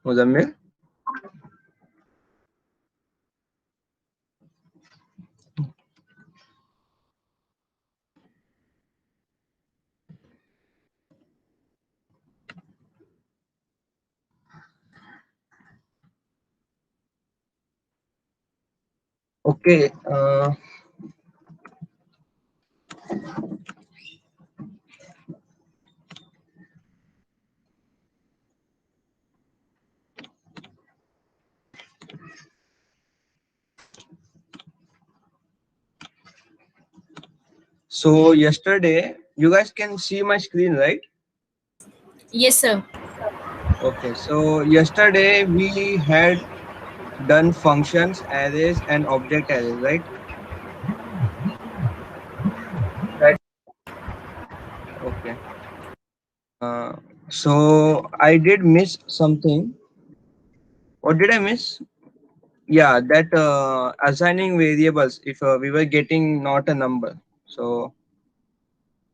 Muzammil. Okay, so yesterday you guys can see my screen, right? Yes, sir. Okay, so yesterday we had done functions, arrays, and object arrays, right? Right. Okay. So I did miss something. What did I miss? Yeah, that assigning variables if we were getting not a number. So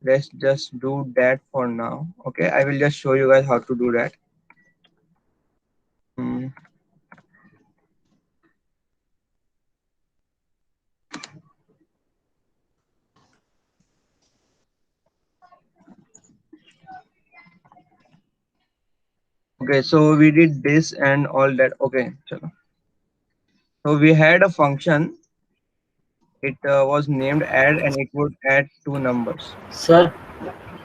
let's just do that for now. Okay, I will just show you guys how to do that. Hmm. Okay, so we did this and all that. Okay, chalo. So we had a function. It was named add and it would add two numbers. Sir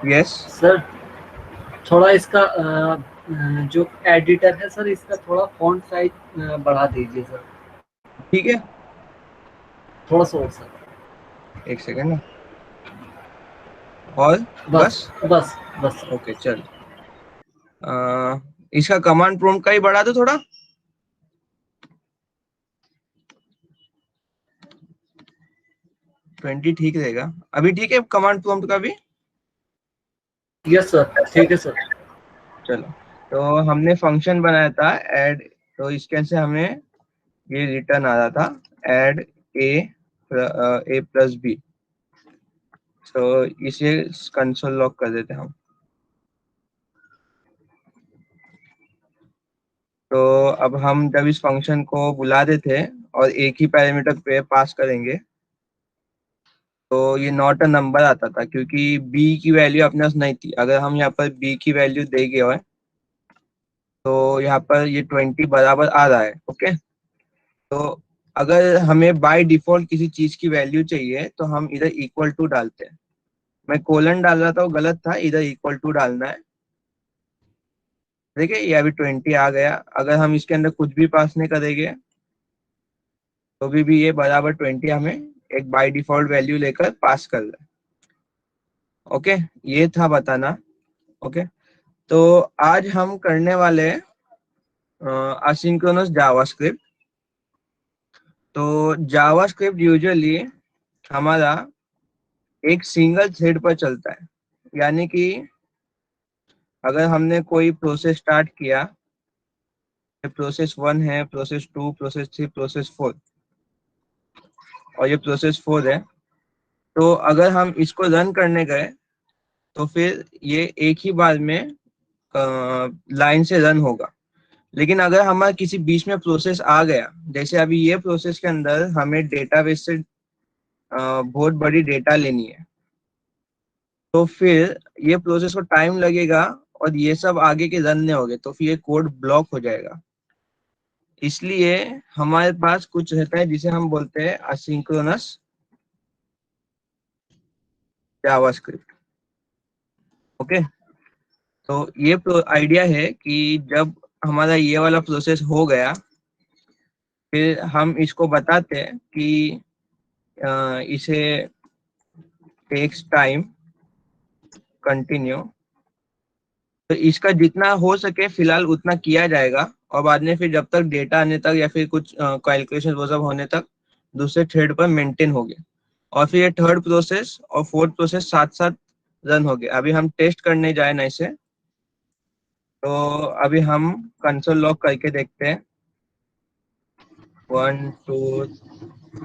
Yes. Sir थोड़ा इसका जो editor है sir इसका थोड़ा font size बढ़ा दीजिए sir. ठीक है, थोड़ा सा और सर। एक सेकेंड ना। और बस बस बस बस ओके चल। इसका कमांड प्रॉम्प्ट का ही बढ़ा दो थोड़ा। 20 ठीक रहेगा अभी। ठीक है, कमांड प्रॉम्प्ट का भी। यस सर, ठीक है सर। चलो, तो हमने फंक्शन बनाया था ऐड, तो इसके से हमें ये रिटर्न आ रहा था ऐड ए प्लस बी। तो इसे कंसोल लॉग कर देते हैं हम। तो अब हम जब इस फंक्शन को बुला देते और एक ही पैरामीटर पे पास करेंगे तो ये नॉट अ नंबर आता था क्योंकि b की वैल्यू अपने पास नहीं थी। अगर हम यहाँ पर b की वैल्यू देंगे और तो यहाँ पर ये 20 बराबर आ रहा है। ओके, तो अगर हमें बाय डिफॉल्ट किसी चीज की वैल्यू चाहिए तो हम इधर इक्वल टू डालते हैं। मैं कोलन डाल रहा था वो गलत था, इधर इक्वल टू डालना है। देखिए ये अभी 20 आ गया। अगर हम इसके अंदर कुछ भी पास नहीं करेंगे तो भी ये बराबर 20 हमें एक बाय डिफॉल्ट वैल्यू लेकर पास कर रहा है। ओके, ये था बताना। ओके, तो आज हम करने वाले असिंक्रोनस जावास्क्रिप्ट। तो जावास्क्रिप्ट यूजुअली हमारा एक सिंगल थ्रेड पर चलता है। यानी कि अगर हमने कोई प्रोसेस स्टार्ट किया, प्रोसेस 1 है, प्रोसेस 2, प्रोसेस 3, प्रोसेस 4 और ये प्रोसेस 4 है, तो अगर हम इसको रन करने गए तो फिर ये एक ही बार में लाइन से रन होगा। लेकिन अगर हमारा किसी बीच में प्रोसेस आ गया, जैसे अभी ये प्रोसेस के अंदर हमें डेटाबेस से बहुत बड़ी डेटा लेनी है, तो फिर ये प्रोसेस को टाइम लगेगा और ये सब आगे के रन नहीं होंगे, तो फिर ये कोड ब्लॉक हो जाएगा। इसलिए हमारे पास कुछ रहता है जिसे हम बोलते हैं असिंक्रोनस जावास्क्रिप्ट। ओके, तो ये आइडिया है कि जब हमारा ये वाला प्रोसेस हो गया फिर हम इसको बताते हैं कि इसे टेक्स टाइम कंटिन्यू। तो इसका जितना हो सके फिलहाल उतना किया जाएगा और बाद में फिर जब तक डेटा आने तक या फिर कुछ कैलकुलेशन वो सब होने तक दूसरे थ्रेड पर मेंटेन हो गया। और फिर ये थर्ड प्रोसेस और फोर्थ प्रोसेस साथ साथ रन हो गया। अभी हम टेस्ट करने जाए ना इसे, तो अभी हम कंसोल लॉग करके देखते हैं। 1 2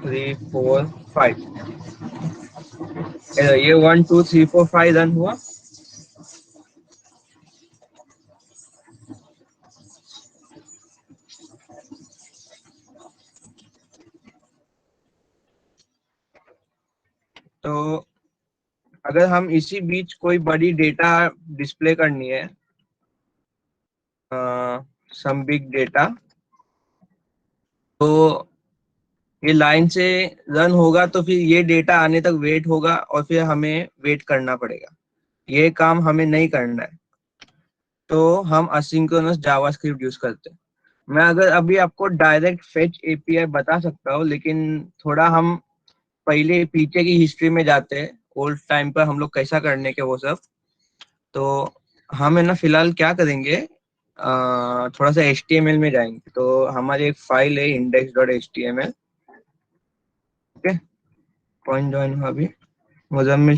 3 4 5, ये 1 2 3 4 5 रन हुआ। तो अगर हम इसी बीच कोई बड़ी डेटा डिस्प्ले करनी है, सम बिग डेटा, तो ये लाइन से रन होगा तो फिर ये डेटा आने तक वेट होगा और फिर हमें वेट करना पड़ेगा। ये काम हमें नहीं करना है, तो हम असिंक्रोनस जावास्क्रिप्ट यूज करते हैं। मैं अगर अभी आपको डायरेक्ट फेच एपीआई बता सकता हूँ, लेकिन थोड़ा हम पहले पीछे की हिस्ट्री में जाते हैं, ओल्ड टाइम पर हम लोग कैसा करने के वो सब। तो हम है ना फिलहाल क्या करेंगे, थोड़ा सा HTML में जाएंगे। तो हमारी एक फाइल है index.html। ओके, पॉइंट ज्वाइन हुआ अभी। मुजम्मिल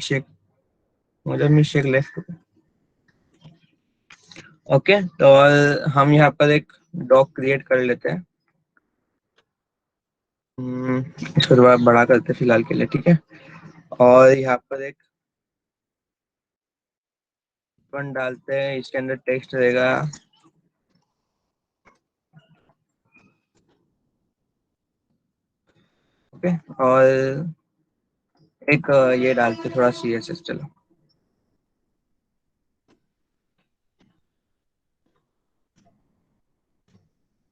शेख लेफ्ट। ओके, तो हम यहाँ पर एक डॉक क्रिएट कर लेते हैं। इसको थोड़ा बड़ा करते हैं फिलहाल के लिए, ठीक है। और यहाँ पर एक बटन डालते हैं, इसके अंदर टेक्स्ट रहेगा। ओके, और एक ये डालते थोड़ा CSS। चलो,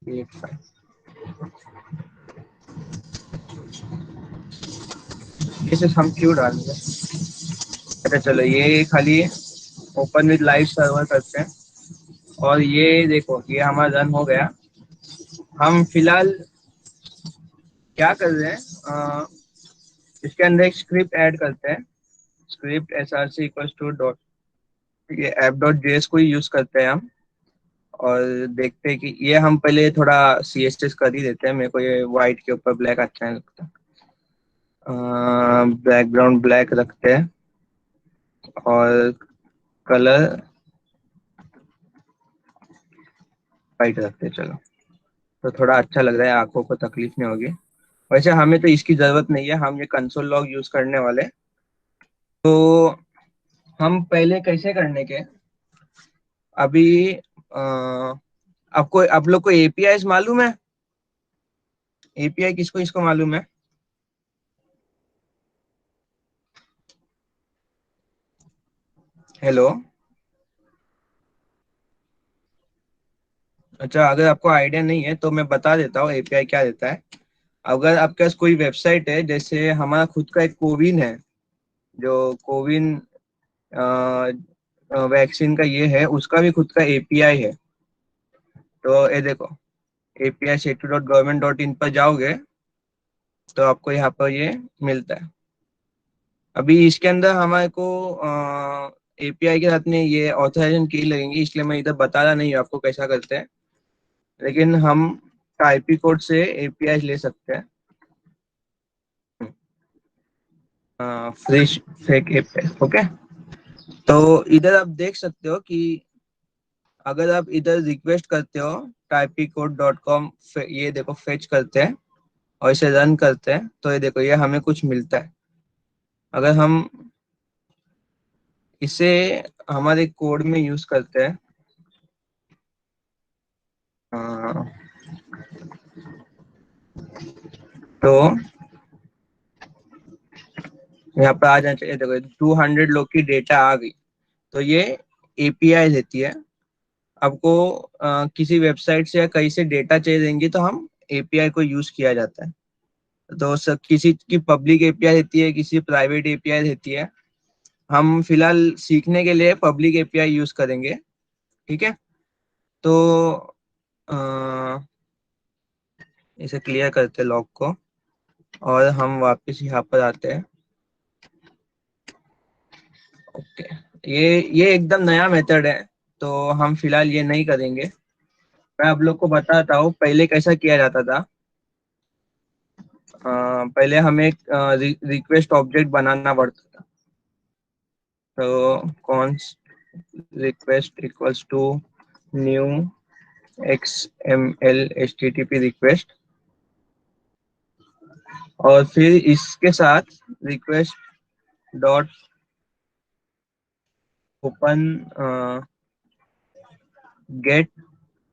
ये फाइल इसे हम क्यों डालेंगे। अच्छा चलो, ये खाली ओपन विद लाइव सर्वर करते हैं। और ये देखो, ये हमारा रन हो गया। हम फिलहाल क्या कर रहे हैं, इसके अंदर एक स्क्रिप्ट ऐड करते हैं। Script src equals to dot, ये app.js को ही यूज करते हैं हम। और देखते हैं कि ये हम पहले थोड़ा CSS कर ही देते हैं। मेरे को ये व्हाइट के ऊपर ब्लैक अच्छा नहीं लगता। बैकग्राउंड ब्लैक रखते हैं और कलर वाइट रखते हैं। चलो, तो थोड़ा अच्छा लग रहा है, आंखों को तकलीफ नहीं होगी। वैसे हमें तो इसकी जरूरत नहीं है, हम ये कंसोल लॉग यूज करने वाले हैं। तो हम पहले कैसे करने के, अभी आपको, आप लोग को एपीआई मालूम है? एपीआई किसको इसको मालूम है? हेलो। अच्छा, अगर आपको आइडिया नहीं है तो मैं बता देता हूँ एपीआई क्या देता है। अगर आपके पास कोई वेबसाइट है, जैसे हमारा खुद का एक कोविन है, जो कोविन वैक्सीन का ये है, उसका भी खुद का एपीआई है। तो ये देखो, api.setu.government.in पर जाओगे तो आपको यहाँ पर ये मिलता है। अभी इसके अंदर हमारे को एपीआई के साथ में ये ऑथराइजेशन की लगेंगी, इसलिए मैं इधर बता रहा नहीं हूँ आपको कैसा करते हैं। लेकिन हम आईपी कोड से एपीआई ले सकते हैं, फ्रेश फेक एपीआई। ओके, तो इधर आप देख सकते हो कि अगर आप इधर रिक्वेस्ट करते हो typicode.com, ये देखो फेच करते हैं और इसे रन करते हैं, तो ये देखो, ये हमें कुछ मिलता है। अगर हम इसे हमारे कोड में यूज करते हैं, तो यहाँ पे आ जाना चाहिए। देखो, 200 लोग की डेटा आ गई। तो ये एपीआई देती है आपको। किसी वेबसाइट से या कहीं से डेटा चाहिए देंगे तो हम एपीआई को यूज किया जाता है। तो सब, किसी की पब्लिक एपीआई रहती है, किसी प्राइवेट एपीआई रहती है। हम फिलहाल सीखने के लिए पब्लिक एपीआई यूज करेंगे, ठीक है। तो अ, इसे क्लियर करते हैं लॉग को, और हम वापस यहाँ पर आते हैं। ओके, ये एकदम नया मेथड है, तो हम फिलहाल ये नहीं करेंगे। मैं आप लोग को बताता हूँ पहले कैसा किया जाता था। पहले हमें एक रिक्वेस्ट ऑब्जेक्ट बनाना पड़ता था। तो कौन request equals to new XML HTTP request, और फिर इसके साथ रिक्वेस्ट डॉट ओपन गेट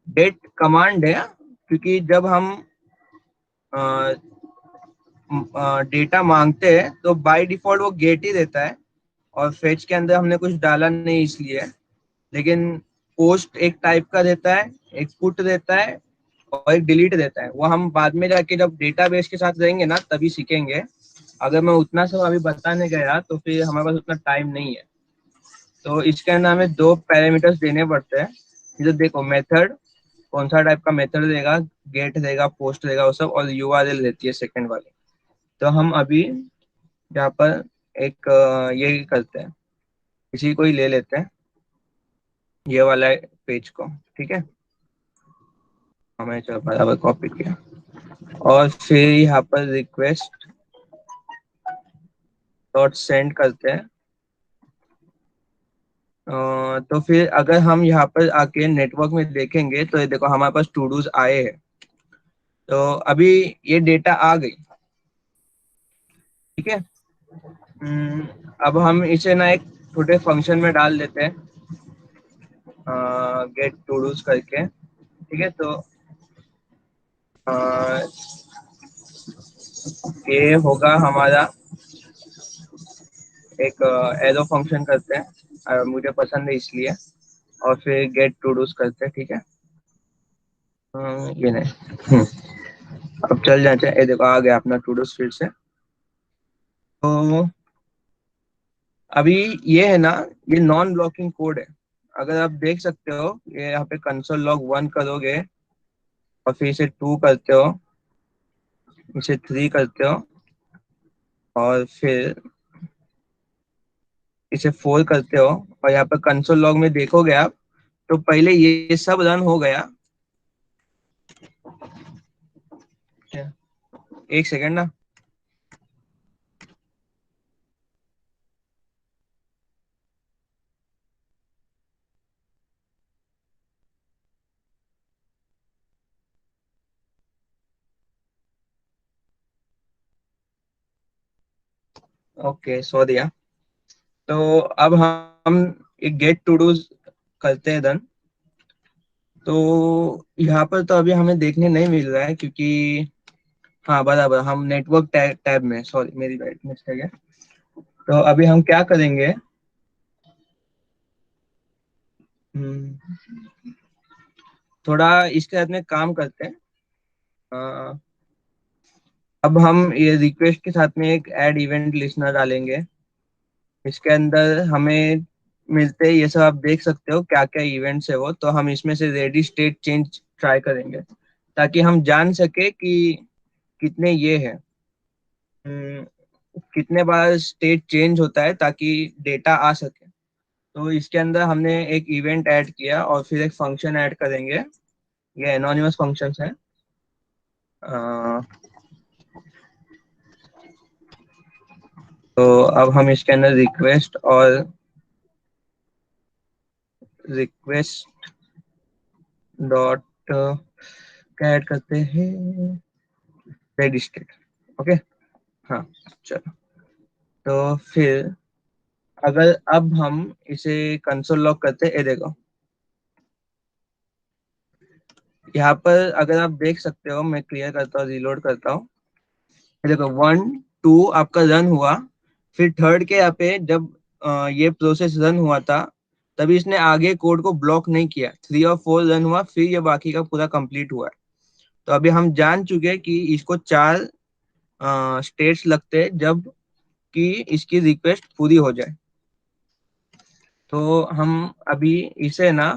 डेट कमांड है। क्योंकि जब हम डेटा मांगते हैं तो बाय डिफॉल्ट वो गेट ही देता है, और फेच के अंदर हमने कुछ डाला नहीं इसलिए। लेकिन पोस्ट एक टाइप का देता है, एक पुट देता है, और एक डिलीट देता है। वो हम बाद में जाके जब डेटाबेस के साथ रहेंगे ना तभी सीखेंगे। अगर मैं उतना सब अभी बताने गया तो फिर हमारे पास उतना टाइम नहीं है। तो इसके अंदर हमें दो पैरामीटर्स देने पड़ते हैं। जो देखो, मेथड कौन सा टाइप का मेथड देगा, गेट देगा, पोस्ट देगा, वो सब, और यूआरएल देती है सेकंड वाली। तो हम अभी यहाँ पर एक ये करते हैं, इसी को ही ले लेते हैं, ये वाला पेज को। ठीक है, हमें चलो बराबर कॉपी किया, और फिर यहाँ पर रिक्वेस्ट डॉट सेंड करते हैं। तो फिर अगर हम यहाँ पर आके नेटवर्क में देखेंगे तो ये देखो हमारे पास टू डूज आए हैं। तो अभी ये डेटा आ गई। ठीक है, अब हम इसे ना एक छोटे फंक्शन में डाल देते हैं, गेट टू डूज करके। ठीक है, तो ये होगा हमारा एक एरो फंक्शन करते हैं, मुझे पसंद है इसलिए, और फिर गेट टू डूज करते हैं। ठीक है, ये नहीं, अब चल जाते हैं। ये देखो आ गया अपना टू डूज फिर से। तो अभी ये है ना, ये नॉन ब्लॉकिंग कोड है। अगर आप देख सकते हो, ये यहाँ पे कंसोल लॉग 1 करोगे, और फिर इसे 2 करते हो, इसे 3 करते हो, और फिर इसे 4 करते हो, और यहाँ पर कंसोल लॉग में देखोगे आप, तो पहले ये सब रन हो गया। एक सेकेंड ना। ओके, सो दिया। तो अब हम एक गेट टू डूज करते हैं देन। तो यहाँ पर तो अभी हमें देखने नहीं मिल रहा है, क्योंकि हाँ बराबर, हम नेटवर्क टैब में, सॉरी मेरी मिस्टेक है। तो अभी हम क्या करेंगे, हम्म, थोड़ा इसके साथ में काम करते हैं। अ, अब हम ये रिक्वेस्ट के साथ में एक ऐड इवेंट लिस्टनर डालेंगे। इसके अंदर हमें मिलते हैं, ये सब आप देख सकते हो क्या क्या इवेंट्स है वो। तो हम इसमें से रेडी स्टेट चेंज ट्राई करेंगे, ताकि हम जान सके कि कितने ये है, कितने बार स्टेट चेंज होता है, ताकि डेटा आ सके। तो इसके अंदर हमने एक इवेंट ऐड किया, और फिर एक फंक्शन ऐड करेंगे। ये एनोनिमस फंक्शंस है। अ, तो अब हम इसके अंदर रिक्वेस्ट डॉट क्या ऐड करते हैं, रेडी स्टेट। ओके, हाँ, चलो। तो फिर अगर अब हम इसे कंसोल लॉग करते हैं, ये देखो यहाँ पर अगर आप देख सकते हो, मैं क्लियर करता हूँ, रीलोड करता हूँ। ये देखो 1 2 आपका रन हुआ, फिर थर्ड के यहाँ पे जब ये प्रोसेस रन हुआ था, तभी इसने आगे कोड को ब्लॉक नहीं किया। 3 और 4 रन हुआ, फिर ये बाकी का पूरा कंप्लीट हुआ है। तो अभी हम जान चुके हैं कि इसको 4 स्टेट्स लगते हैं जब कि इसकी रिक्वेस्ट पूरी हो जाए। तो हम अभी इसे ना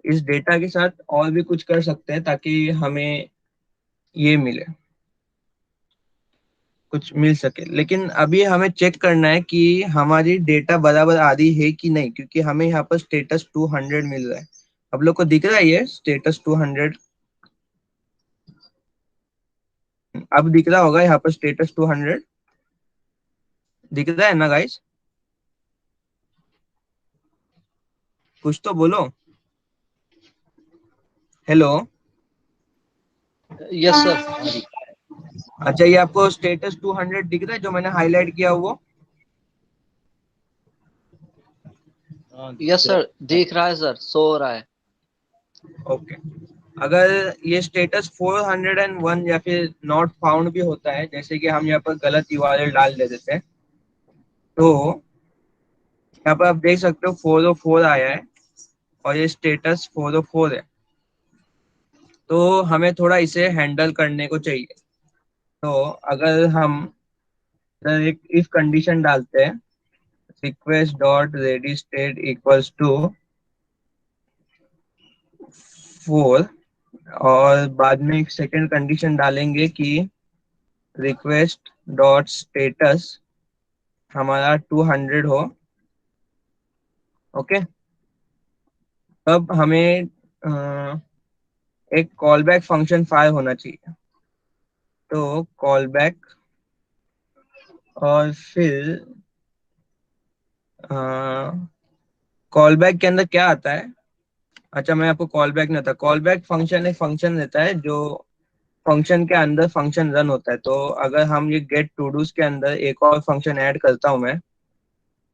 इस डेटा के साथ और भी कुछ कर सकते हैं, ताकि हमें ये मिले, कुछ मिल सके। लेकिन अभी हमें चेक करना है कि हमारी डेटा बराबर आ रही है कि नहीं, क्योंकि हमें यहाँ पर स्टेटस 200 मिल रहा है। आप लोग को दिख रहा है ये स्टेटस 200? अब दिख रहा होगा यहाँ पर स्टेटस 200, दिख रहा है ना गाइस? कुछ तो बोलो, हेलो। Yes sir. अच्छा, ये आपको स्टेटस 200 दिख रहा है जो मैंने हाईलाइट किया वो? यस सर, दिख रहा है सर, सो हो रहा है। ओके, अगर ये स्टेटस 401 या फिर नॉट फाउंड भी होता है, जैसे कि हम यहाँ पर गलत यूआरएल डाल दे देते हैं, तो यहाँ पर आप देख सकते हो 404 आया है और ये स्टेटस 404 है, तो हमें थोड़ा इसे हैंडल करने को चाहिए। तो अगर हम एक इफ कंडीशन डालते हैं, request dot ready state equals to 4, और बाद में एक सेकेंड कंडीशन डालेंगे कि रिक्वेस्ट डॉट स्टेटस हमारा 200 हो। ओके, तब हमें एक कॉल बैक फंक्शन फायर होना चाहिए। तो कॉल बैक, और फिर कॉल बैक के अंदर क्या आता है? अच्छा, मैं आपको कॉल बैक नहीं आता। कॉल बैक फंक्शन एक फंक्शन रहता है जो फंक्शन के अंदर फंक्शन रन होता है। तो अगर हम ये गेट टू डूज के अंदर एक और फंक्शन ऐड करता हूँ मैं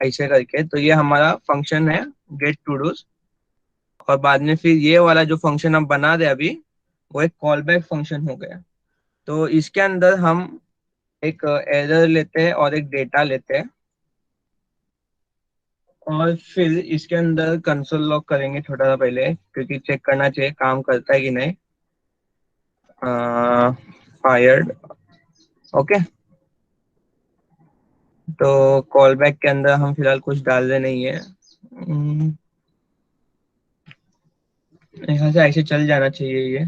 ऐसे करके, तो ये हमारा फंक्शन है गेट टू डूज, और बाद में फिर ये वाला जो फंक्शन हम बना रहे अभी, वो एक कॉल बैक फंक्शन हो गया। तो इसके अंदर हम एक एरर लेते हैं और एक डेटा लेते हैं, और फिर इसके अंदर कंसोल लॉग करेंगे छोटा सा पहले, क्योंकि चेक करना चाहिए काम करता है कि नहीं। Fired, okay. तो कॉल बैक के अंदर हम फिलहाल कुछ डाल रहे नहीं है। यहाँ से ऐसे चल जाना चाहिए ये।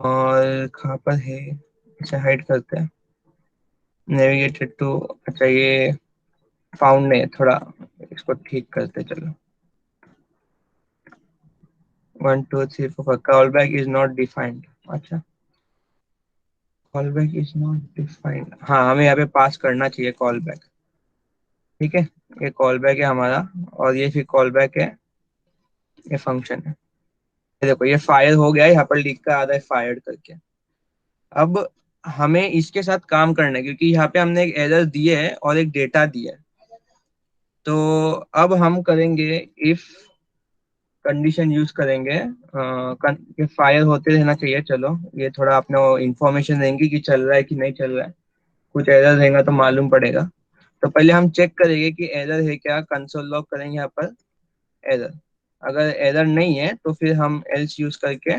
और कहाँ पर है, इसे हाइड करते हैं, नेविगेटेड टू। अच्छा, ये फाउंड नहीं है, थोड़ा इसको ठीक करते चलो। 1 2 3 4 call back is not defined. अच्छा, call back is not defined, हाँ हमें यहाँ पे पास करना चाहिए कॉल बैक। ठीक है, ये कॉल बैक है हमारा, और ये फिर कॉल बैक है, ये फंक्शन है। ये देखो ये फायर हो गया है, यहाँ पर लिख कर आ रहा है फायर्ड करके। अब हमें इसके साथ काम करना है, क्योंकि यहाँ पे हमने एक एरर दी है और एक डेटा दिया है। तो अब हम करेंगे इफ कंडीशन यूज करेंगे, कि फायर होते रहना चाहिए। चलो, ये थोड़ा अपने इंफॉर्मेशन देंगे कि चल रहा है कि नहीं चल रहा है, कुछ एरर रहेगा तो मालूम पड़ेगा। तो पहले हम चेक करेंगे कि एरर है क्या, कंसोल लॉग करेंगे यहाँ पर एरर। अगर एरर नहीं है तो फिर हम एल्स यूज करके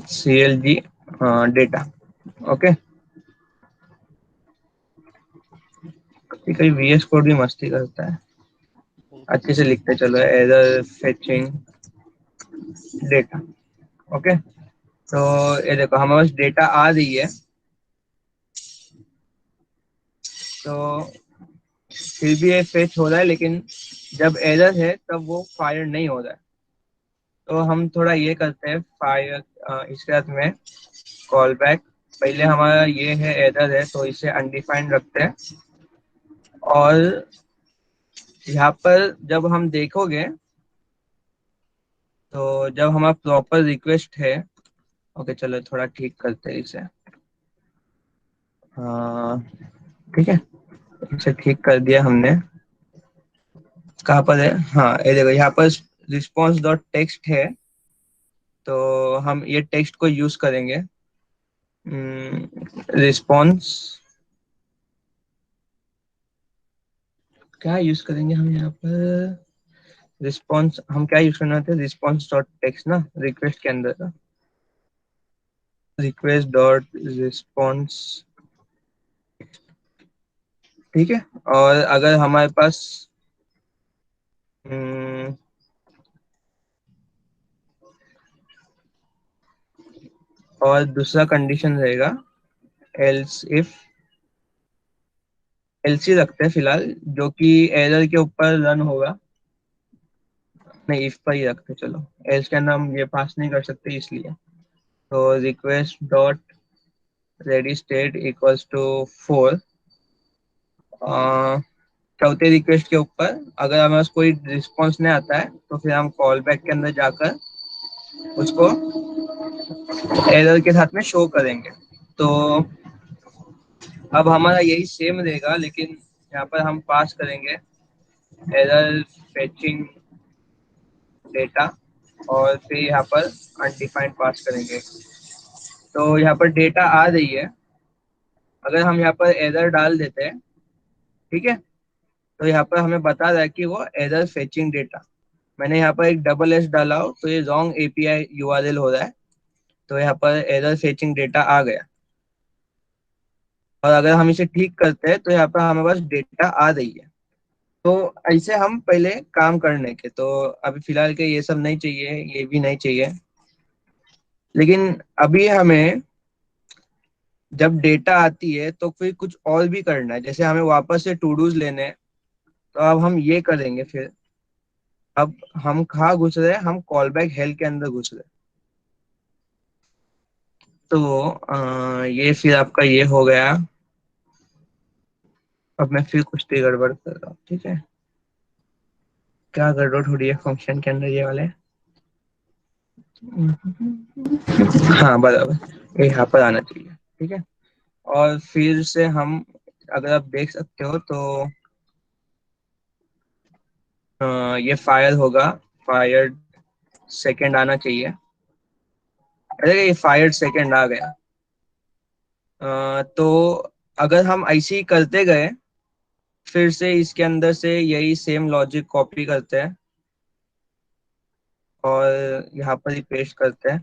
CLG डेटा। ओके, कभी VS कोड भी मस्ती करता है, अच्छे से लिखते चलो, एरर फेचिंग डेटा। ओके, तो ये देखो हमारे पास डेटा आ रही है, तो फिर भी ये फेच हो रहा है, लेकिन जब एरर है तब वो फायर नहीं हो रहा है। तो हम थोड़ा ये करते हैं फायर, इसके साथ में कॉल बैक। पहले हमारा ये है एरर है, तो इसे अनडिफाइंड रखते हैं, और यहाँ पर जब हम देखोगे, तो जब हमारा प्रॉपर रिक्वेस्ट है, ओके चलो थोड़ा ठीक करते हैं इसे। हाँ ठीक है, इसे ठीक कर दिया हमने। कहाँ पर है, हाँ ये देखो यहाँ पर रिस्पॉन्स डॉट टेक्स्ट है, तो हम ये टेक्स्ट को यूज करेंगे। रिस्पॉन्स क्या यूज करेंगे हम यहाँ पर? रिस्पॉन्स हम क्या यूज करना था, रिस्पॉन्स डॉट टेक्स्ट ना, रिक्वेस्ट के अंदर था, रिक्वेस्ट डॉट रिस्पॉन्स। ठीक है, और अगर हमारे पास हम्म, और दूसरा कंडीशन रहेगा एल्स इफ, एलसी रखते हैं फिलहाल, जो कि एरर के ऊपर रन होगा। नहीं, इफ पर ही रखते चलो, एल्स के अंदर हम ये पास नहीं कर सकते इसलिए। तो request dot ready state equals to 4, चौथे रिक्वेस्ट के ऊपर अगर हमें पास कोई रिस्पॉन्स नहीं आता है, तो फिर हम कॉल बैक के अंदर जाकर उसको एरर के साथ में शो करेंगे। तो अब हमारा यही सेम रहेगा, लेकिन यहाँ पर हम पास करेंगे एरर फेचिंग डेटा और फिर यहाँ पर अनडिफाइंड पास करेंगे। तो यहाँ पर डेटा आ रही है, अगर हम यहाँ पर एरर डाल देते हैं, ठीक है, तो यहाँ पर हमें बता रहा है कि वो एरर फेचिंग डेटा। मैंने यहाँ पर एक डबल एस डाला हो तो ये रॉन्ग एपीआई यूआरएल हो रहा है, तो यहाँ पर एरर फेचिंग डेटा आ गया। और अगर हम इसे ठीक करते हैं तो यहाँ पर हमारे पास डेटा आ रही है। तो ऐसे हम पहले काम करने के, तो अभी फिलहाल के ये सब नहीं चाहिए, ये भी नहीं चाहिए, लेकिन अभी हमें जब डेटा आती है तो फिर कुछ और भी करना है। जैसे हमें वापस से टू डूज लेने हैं, तो अब हम ये करेंगे। फिर अब हम कहाँ घुस रहे हैं, हम कॉल बैक हेल्प के अंदर घुस रहे हैं। तो ये फिर आपका ये हो गया। अब मैं फिर कुछ तो गड़बड़ कर रहा हूँ, ठीक है, क्या गड़बड़ हो रही है फंक्शन के अंदर ये वाले। हाँ बराबर, ये यहाँ पर आना चाहिए, ठीक है। और फिर से हम, अगर आप देख सकते हो तो ये फायर होगा, फायर सेकंड आना चाहिए। अरे ये फायर सेकंड आ गया। तो अगर हम ऐसे ही करते गए, फिर से इसके अंदर से यही सेम लॉजिक कॉपी करते हैं और यहाँ पर ही पेस्ट करते हैं।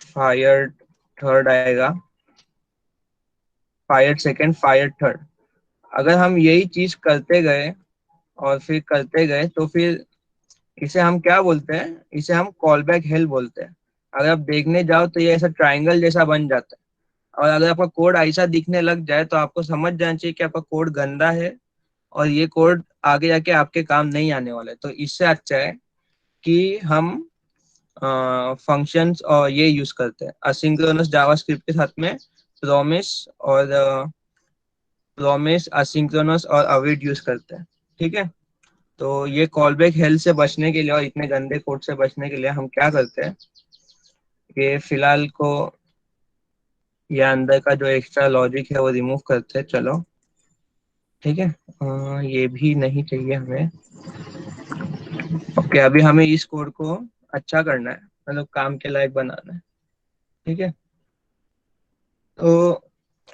फायर थर्ड आएगा, फायर सेकंड, फायर थर्ड। अगर हम यही चीज करते गए और फिर करते गए तो फिर इसे हम क्या बोलते हैं, इसे हम कॉल बैक हेल्प बोलते हैं। अगर आप देखने जाओ तो ये ऐसा ट्राइंगल जैसा बन जाता है। और अगर आपका कोड ऐसा दिखने लग जाए तो आपको समझ जाना चाहिए कि आपका कोड गंदा है और ये कोड आगे जाके आपके काम नहीं आने वाला है। तो इससे अच्छा है कि हम फंक्शंस और ये यूज करते हैं असिंक्रोनस जावास्क्रिप्ट के साथ में प्रोमिस और असिंक्रोनस और अवेट यूज करते हैं, ठीक है। तो ये कॉल बैक हेल्प से बचने के लिए और इतने गंदे कोड से बचने के लिए हम क्या करते हैं, ये फिलहाल को ये अंदर का जो एक्स्ट्रा लॉजिक है वो रिमूव करते हैं, चलो ठीक है। ये भी नहीं चाहिए हमें। ओके, अभी हमें इस कोड को अच्छा करना है, मतलब काम के लायक बनाना है, ठीक है। तो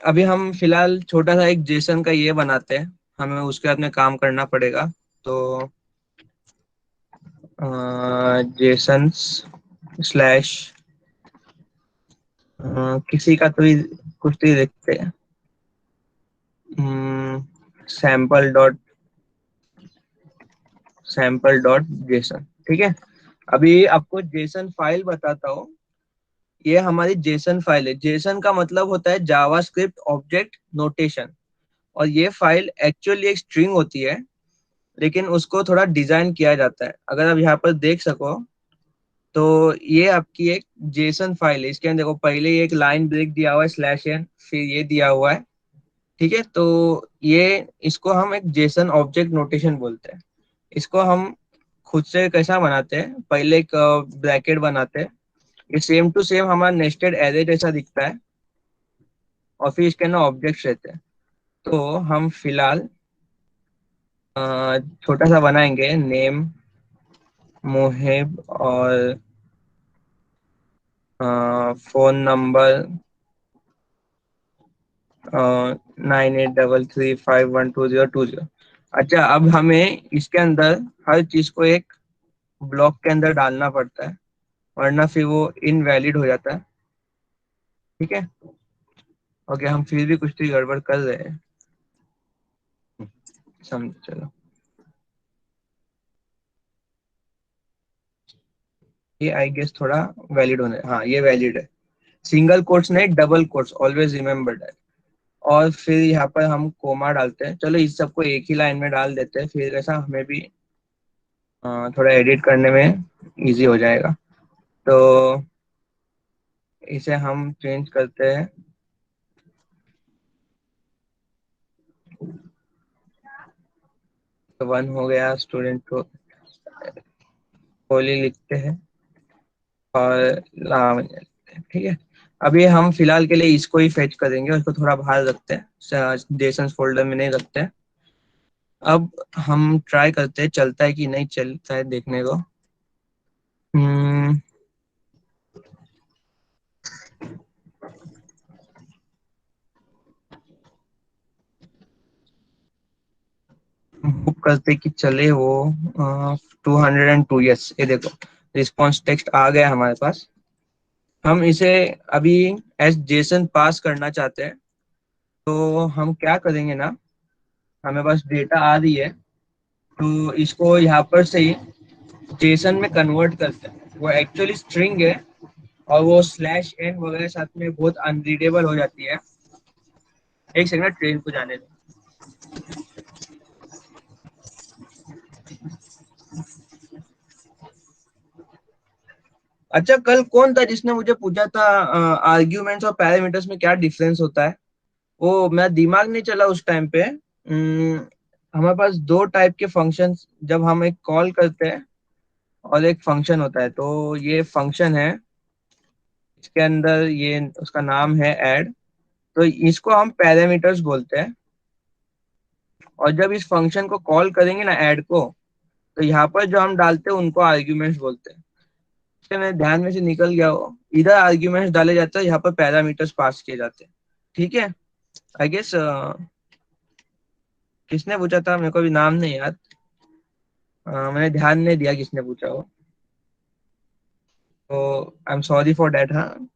अभी हम फिलहाल छोटा सा एक जेसन का ये बनाते हैं, हमें उसके बाद में काम करना पड़ेगा। तो जेसन स्लैश किसी का तो कुछ तो देखते हैं, सैम्पल डॉट जेसन, ठीक है। अभी आपको जेसन फाइल बताता हूँ। ये हमारी जेसन फाइल है। जेसन का मतलब होता है जावास्क्रिप्ट ऑब्जेक्ट नोटेशन, और ये फाइल एक्चुअली एक स्ट्रिंग होती है, लेकिन उसको थोड़ा डिजाइन किया जाता है। अगर आप यहाँ पर देख सको तो ये आपकी एक जेसन फाइल है। इसके अंदर देखो, पहले ये एक लाइन ब्रेक दिया हुआ है स्लैश एन, फिर ये दिया हुआ है, ठीक है। तो ये, इसको हम एक जेसन ऑब्जेक्ट नोटेशन बोलते हैं। इसको हम खुद से कैसा बनाते हैं, पहले एक ब्रैकेट बनाते हैं, ये सेम टू सेम हमारा नेस्टेड एरे जैसा दिखता है, और फिर इसके अंदर ऑब्जेक्ट्स रहते हैं। तो हम फिलहाल छोटा सा बनाएंगे, नेम मोहिब और फोन नंबर 9833512020। अच्छा, अब हमें इसके अंदर हर चीज को एक ब्लॉक के अंदर डालना पड़ता है, वरना फिर वो इनवैलिड हो जाता है, ठीक है। ओके, हम फिर भी कुछ तो गड़बड़ कर रहे हैं, समझ, चलो। ये आई गेस थोड़ा वैलिड होने, हाँ ये वैलिड है। सिंगल कोट्स नहीं, double quotes, always remember that. और फिर यहाँ पर हम कोमा डालते हैं। चलो इस सबको एक ही लाइन में डाल देते हैं, फिर ऐसा हमें भी थोड़ा एडिट करने में इजी हो जाएगा। तो इसे हम चेंज करते हैं, तो 1 हो गया। स्टूडेंट को होली लिखते हैं और लाम लिखते हैं, ठीक है। अभी हम फिलहाल के लिए इसको ही फेच करेंगे, उसको थोड़ा बाहर रखते हैं, जेसन फोल्डर में नहीं रखते हैं। अब हम ट्राई करते हैं चलता है कि नहीं चलता है देखने को। हम्म, होप करते कि चले वो। 202, यस, ये देखो रिस्पॉन्स टेक्स्ट आ गया हमारे पास। हम इसे अभी एस जेसन पास करना चाहते हैं। तो हम क्या करेंगे ना, हमें बस डेटा आ रही है, तो इसको यहाँ पर से ही जेसन में कन्वर्ट करते हैं। वो एक्चुअली स्ट्रिंग है, और वो स्लैश एन वगैरह साथ में बहुत अनरीडेबल हो जाती है। एक सेकंड ट्रेन को जाने दो। अच्छा, कल कौन था जिसने मुझे पूछा था आर्ग्यूमेंट्स और पैरामीटर्स में क्या डिफरेंस होता है? वो मेरा दिमाग नहीं चला उस टाइम पे। हमारे पास दो टाइप के फंक्शंस, जब हम एक कॉल करते हैं और एक फंक्शन होता है, तो ये फंक्शन है, इसके अंदर ये उसका नाम है ऐड। तो इसको हम पैरामीटर्स बोलते हैं। और जब इस फंक्शन को कॉल करेंगे ना ऐड को, तो यहाँ पर जो हम डालते हैं उनको आर्ग्यूमेंट्स बोलते हैं। इससे मेरे ध्यान में से निकल गया हो, इधर आर्ग्यूमेंट्स डाले जाते हैं, यहाँ पर पैरामीटर्स पास किए जाते हैं। ठीक है। आई गेस किसने पूछा था मेरे को भी नाम नहीं याद। मैंने ध्यान नहीं दिया किसने पूछा हो, तो I am sorry for that. हाँ,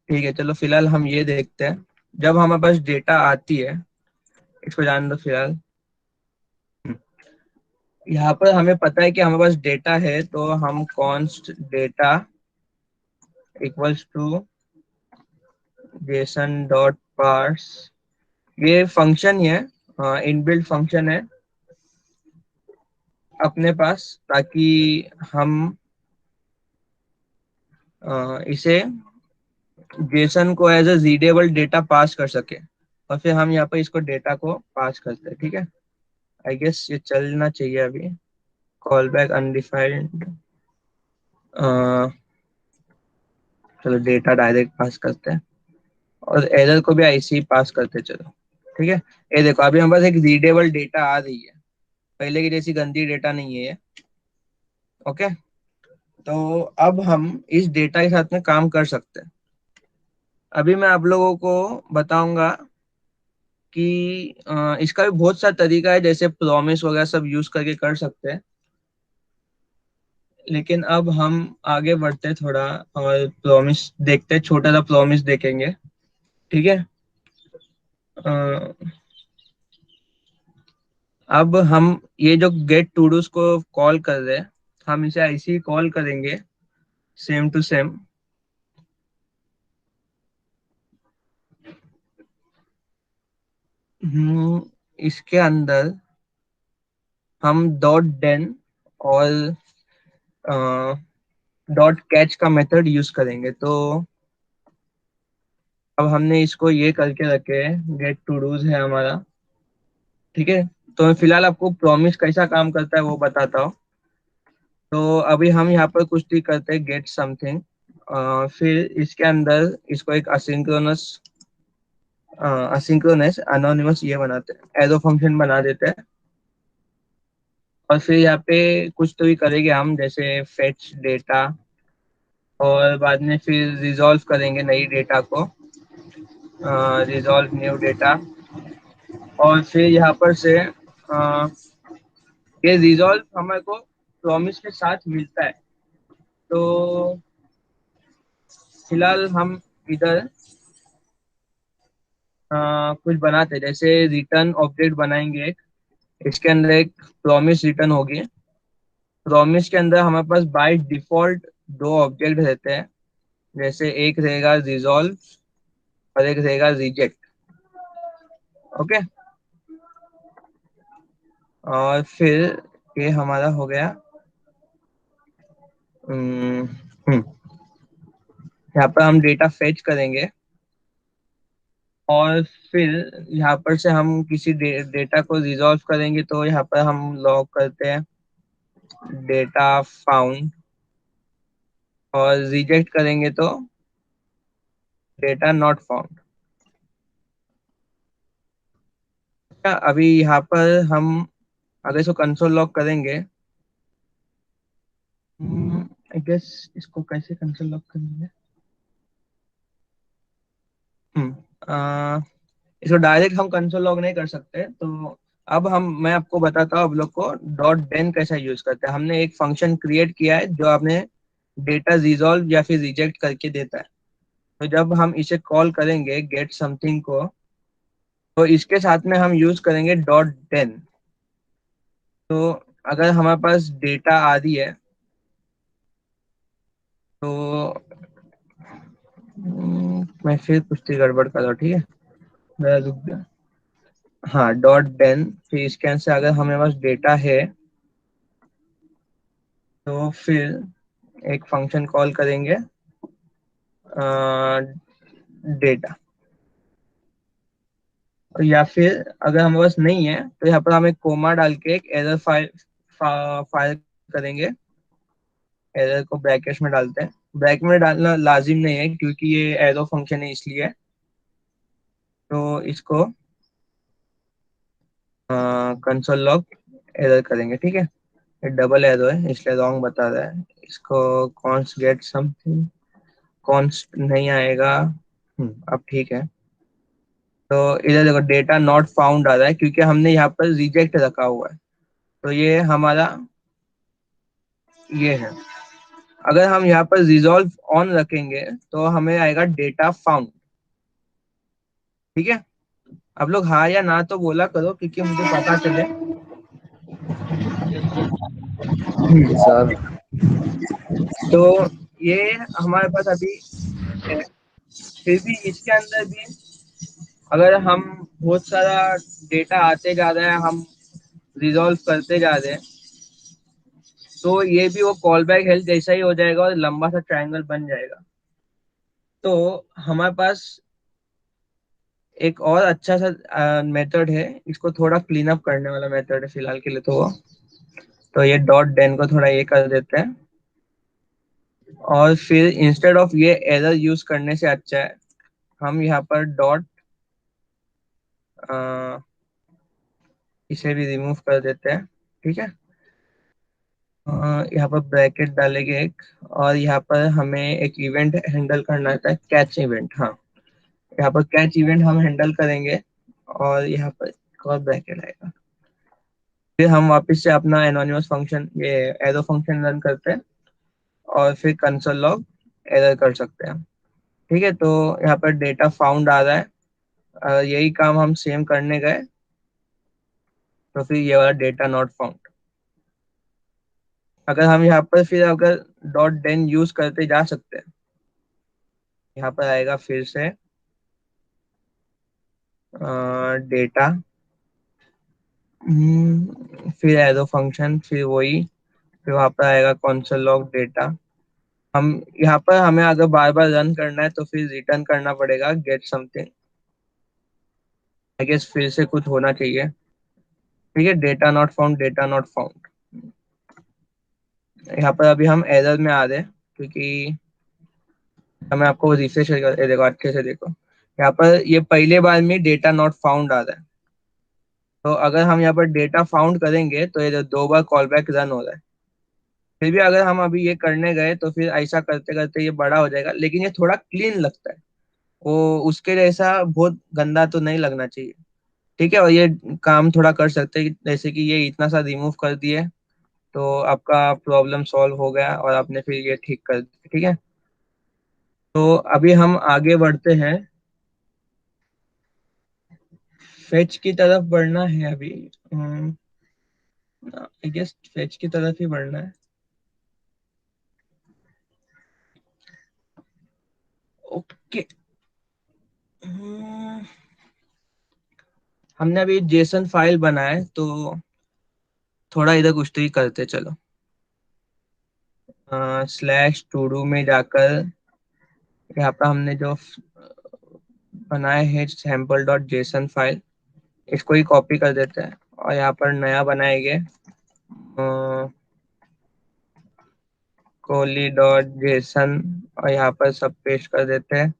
ठीक है, चलो फिलहाल हम ये देखते हैं। जब हमारे पास डेटा आती है, इसको जान दो फिलहाल। यहाँ पर हमें पता है कि हमारे पास डेटा है, तो हम const data equals to JSON dot parse, ये फंक्शन ही है, इनबिल्ट फंक्शन है अपने पास, ताकि हम इसे जेसन को as a readable data pass कर सके, और फिर हम यहाँ पर इसको डेटा को पास करते हैं। ठीक है, आई गेस ये चलना चाहिए अभी। कॉल बैक अनडिफाइंड, चलो डेटा डायरेक्ट पास करते हैं, और एरर को भी ऐसे ही पास करते हैं। चलो ठीक है, ये देखो अभी हमारे पास एक रीडेबल डेटा आ रही है, पहले की जैसी गंदी डेटा नहीं है ये। ओके, तो अब हम इस डेटा के साथ में काम कर सकते हैं। अभी मैं आप लोगों को बताऊंगा कि इसका भी बहुत सा तरीका है, जैसे प्रॉमिस वगैरह सब यूज करके कर सकते हैं। लेकिन अब हम आगे बढ़ते हैं थोड़ा, और प्रॉमिस देखते हैं, छोटा सा प्रॉमिस देखेंगे। ठीक है। अ, अब हम ये जो गेट टू डूज को कॉल कर रहे हैं, हम इसे ऐसे ही कॉल करेंगे, सेम टू सेम। इसके अंदर हम डॉट डेन और डॉट कैच का मेथड यूज करेंगे। तो अब हमने इसको ये करके रखे, गेट टू डूज है हमारा। ठीक है, तो मैं फिलहाल आपको प्रॉमिस कैसा काम करता है वो बताता हूँ। तो अभी हम यहाँ पर कुछ भी करते हैं, गेट समथिंग, फिर इसके अंदर इसको एक असिंक्रोनस अनोनिमस ये बनाते हैं, एरो फंक्शन बना देते हैं। और फिर यहाँ पे कुछ तो भी करेंगे हम, जैसे फेच डेटा, और बाद में फिर रिजॉल्व करेंगे नई डेटा को, रिजॉल्व न्यू डेटा। और फिर यहाँ पर से ये रिजॉल्व हमारे को प्रॉमिस के साथ मिलता है। तो फिलहाल हम इधर कुछ बनाते हैं, जैसे रिटर्न ऑब्जेक्ट बनाएंगे एक, इसके अंदर एक प्रॉमिस रिटर्न होगी। प्रॉमिस के अंदर हमारे पास बाय डिफॉल्ट दो ऑब्जेक्ट रहते हैं, जैसे एक रहेगा रिजॉल्व और एक रहेगा रिजेक्ट। ओके, और फिर ये हमारा हो गया। हम्म, हम्म, यहाँ पर हम डेटा फेच करेंगे, और फिर यहाँ पर से हम किसी डेटा को रिजॉल्व करेंगे, तो यहाँ पर हम लॉग करते हैं डेटा फाउंड, और रिजेक्ट करेंगे तो डेटा नॉट फाउंड। अभी यहाँ पर हम अगर इसको कंसोल लॉग करेंगे, आई गेस इसको कैसे कंसोल लॉग करेंगे। हम्म इसको डायरेक्ट हम कंसोल लॉग नहीं कर सकते, तो अब मैं आपको बताता हूँ आप लोग को डॉट डेन कैसा यूज करते हैं। हमने एक फंक्शन क्रिएट किया है जो आपने डेटा रिजॉल्व या फिर रिजेक्ट करके देता है। तो जब हम इसे कॉल करेंगे गेट समथिंग को, तो इसके साथ में हम यूज करेंगे डॉट डेन। तो अगर हमारे पास डेटा आ रही है तो मैं फिर कुछ तो गड़बड़ कर रहा हूँ, ठीक है, मेरा रुक गया। हाँ, डॉट डेन, फिर स्कैन से अगर हमारे पास डेटा है तो फिर एक फंक्शन कॉल करेंगे डेटा। या फिर अगर हमारे पास नहीं है तो यहाँ पर हम एक कोमा डाल के एक एरर फाइल करेंगे। एरर को ब्रैकेट्स में डालते हैं, ब्रैकेट में डालना लाजिम नहीं है क्योंकि ये एरो फंक्शन है इसलिए। तो इसको कंसोल लॉग एरर करेंगे, ठीक है। ये डबल एरो है इसलिए रॉन्ग बता रहा है। इसको कॉन्स्ट गेट समथिंग, कॉन्स्ट नहीं आएगा। अब ठीक है। तो इधर देखो डेटा नॉट फाउंड आ रहा है क्योंकि हमने यहाँ पर रिजेक्ट रखा हुआ है। तो ये हमारा ये है। अगर हम यहाँ पर रिजॉल्व ऑन रखेंगे तो हमें आएगा डेटा फाउंड, ठीक है। आप लोग हाँ या ना तो बोला करो क्योंकि मुझे पता चले। सर तो ये हमारे पास अभी है। फिर भी इसके अंदर भी अगर हम बहुत सारा डेटा आते जा रहा है, हम रिजॉल्व करते जा रहे हैं, तो ये भी वो कॉल बैक हेल्थ जैसा ही हो जाएगा और लंबा सा ट्रायंगल बन जाएगा। तो हमारे पास एक और अच्छा सा मेथड है, इसको थोड़ा क्लीन अप करने वाला मेथड है फिलहाल के लिए। तो ये डॉट डेन को थोड़ा ये कर देते हैं, और फिर इंस्टेड ऑफ ये एरर यूज करने से अच्छा है हम यहाँ पर डॉट इसे भी रिमूव कर देते हैं, ठीक है। यहाँ पर ब्रैकेट डालेंगे एक, और यहाँ पर हमें एक इवेंट हैंडल करना था, कैच इवेंट। हाँ, यहाँ पर कैच इवेंट हम हैंडल करेंगे, और यहाँ पर एक और ब्रैकेट आएगा। फिर हम वापस से अपना एनोनिमस फंक्शन, ये एरो फंक्शन रन करते हैं, और फिर कंसोल लॉग एरर कर सकते हैं, ठीक है। तो यहाँ पर डेटा फाउंड आ रहा है, यही काम हम सेम करने गए तो फिर ये वाला डेटा नॉट फाउंड। अगर हम यहाँ पर फिर अगर डॉट डेन यूज करते जा सकते हैं, यहाँ पर आएगा फिर से डेटा, फिर एरो फंक्शन, फिर वही, फिर वहाँ पर आएगा कंसोल लॉग डेटा। हम यहाँ पर हमें अगर बार बार रन करना है तो फिर रिटर्न करना पड़ेगा गेट समथिंग। आई गेस फिर से कुछ होना चाहिए, ठीक है। Data not found, data not found. यहाँ पर अभी हम एरर में आ रहे हैं क्योंकि मैं आपको रिफ्रेश देखो, अच्छे से देखो। यहाँ पर ये पहले बार में डेटा नॉट फाउंड आ रहा है। तो अगर हम यहाँ पर डेटा फाउंड करेंगे तो ये 2 बार कॉल बैक रन हो रहा है। फिर भी अगर हम अभी ये करने गए तो फिर ऐसा करते करते ये बड़ा हो जाएगा, लेकिन ये थोड़ा क्लीन लगता है। वो उसके जैसा बहुत गंदा तो नहीं लगना चाहिए, ठीक है। और ये काम थोड़ा कर सकते हैं, जैसे कि ये इतना सा रिमूव कर दिए तो आपका प्रॉब्लम सॉल्व हो गया और आपने फिर ये ठीक कर दिया, ठीक है। तो अभी हम आगे बढ़ते हैं, फेच की तरफ बढ़ना है अभी। आई गेस फेच की तरफ ही बढ़ना है। ओके। हमने अभी जेसन फाइल बनाया तो थोड़ा इधर कुछ तो ही करते चलो। स्लैश टू डू में जाकर यहाँ पर हमने जो बनाए है सैम्पल डॉट जेसन फाइल, इसको ही कॉपी कर देते हैं और यहाँ पर नया बनाएंगे कोहली डॉट जेसन, और यहाँ पर सब पेस्ट कर देते हैं।